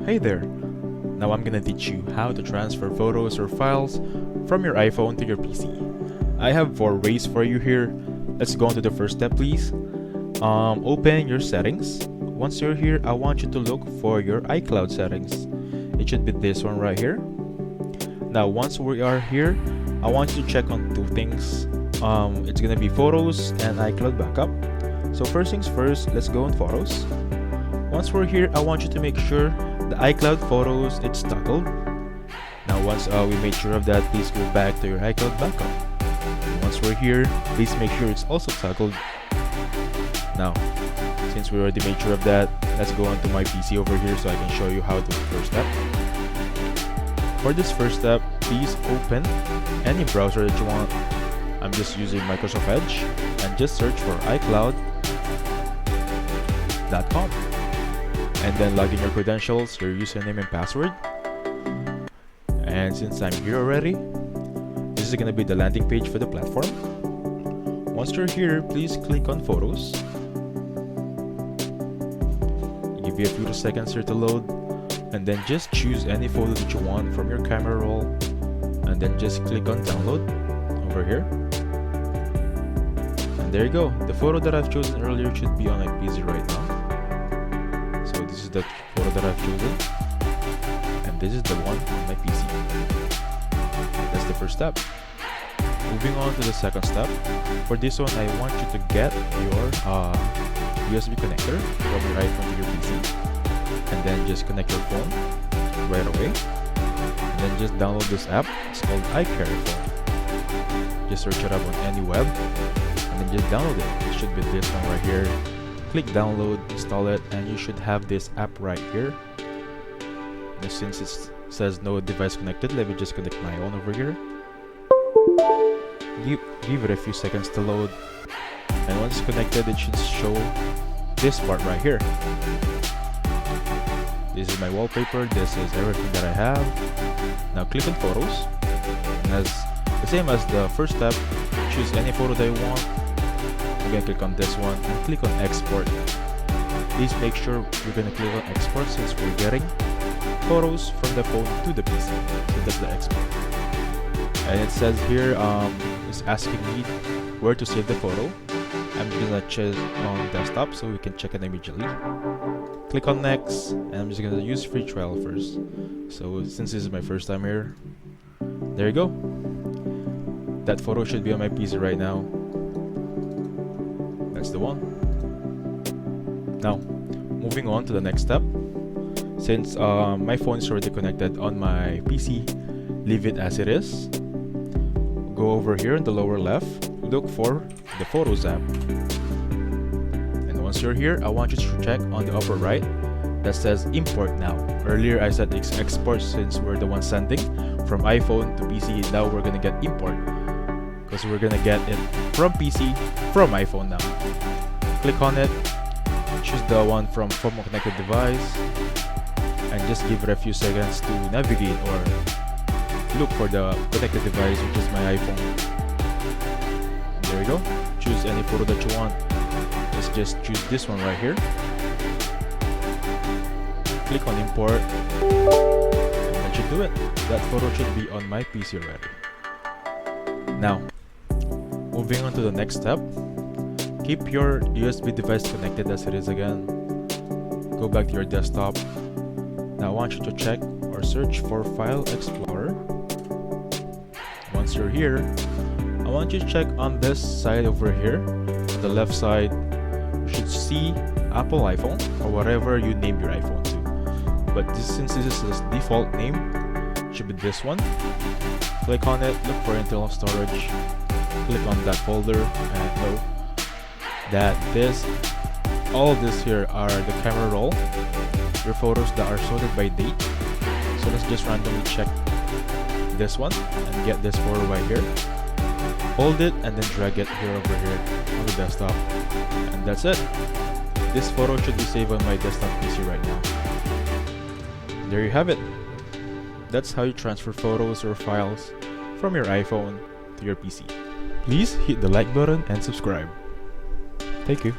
Hey there! Now I'm gonna teach you how to transfer photos or files from your iPhone to your PC. I have 4 ways for you here. Let's go on to the first step, please. Open your settings. Once you're here, I want you to look for your iCloud settings. It should be this one right here. Now once we are here, I want you to check on 2 things. It's gonna be photos and iCloud backup. So first things first, let's go on photos. Once we're here, I want you to make sure the iCloud photos it's toggled. Now once we made sure of that, please go back to your iCloud backup. And once we're here, please make sure it's also toggled. Now, since we already made sure of that, let's go on to my PC over here so I can show you how to do the first step. For this first step, please open any browser that you want. I'm just using Microsoft Edge and just search for iCloud.com. And then log in your credentials, your username and password. And since I'm here already, this is gonna be the landing page for the platform. Once you're here, please click on photos. Give you a few seconds here to load, and then just choose any photo that you want from your camera roll, and then just click on download over here. And there you go. The photo that I've chosen earlier should be on my PC right now. So this is the photo that I've chosen, and this is the one on my PC. That's the first step. Moving on to the second step. For this one, I want you to get your USB connector from your iPhone to your PC, and then just connect your phone right away, and then just download this app. It's called iCarry Phone. Just search it up on any web, and then just download it. It should be this one right here. Click download, install it, and you should have this app right here. And since it says no device connected, let me just connect my own over here. Give it a few seconds to load, and once it's connected, it should show this part right here. This is my wallpaper. This is everything that I have. Now click on photos, and as the same as the first step, choose any photo that you want. Again, click on this one and click on export. Please make sure you're gonna click on export since we're getting photos from the phone to the PC. So that's the export. And it says here, it's asking me where to save the photo. I'm gonna check on desktop so we can check it immediately. Click on next, and I'm just gonna use free trial first. So since this is my first time here, there you go. That photo should be on my PC right now. That's the one. Now, moving on to the next step. Since my phone is already connected on my PC, leave it as it is. Go over here in the lower left, look for the Photos app. And once you're here, I want you to check on the upper right that says import now. Earlier I said it's export since we're the one sending from iPhone to PC. Now we're gonna get import because we're gonna get it from PC from iPhone now. Click on it, choose the one from connected device, and just give it a few seconds to navigate or look for the connected device, which is my iPhone. There you go. Choose any photo that you want. Let's just choose this one right here. Click on import, and that should do it. That photo should be on my PC already. Now, moving on to the next step. Keep your USB device connected as it is again. Go back to your desktop. Now I want you to check or search for File Explorer. Once you're here, I want you to check on this side over here. On the left side, you should see Apple iPhone or whatever you name your iPhone to. But since this is the default name, it should be this one. Click on it, look for internal storage. Click on that folder and know that all of this here are the camera roll, your photos that are sorted by date. So let's just randomly check this one and get this photo right here. Hold it and then drag it here over here on the desktop, and that's it. This photo should be saved on my desktop PC right now. There you have it. That's how you transfer photos or files from your iPhone to your PC. Please hit the like button and subscribe. Thank you.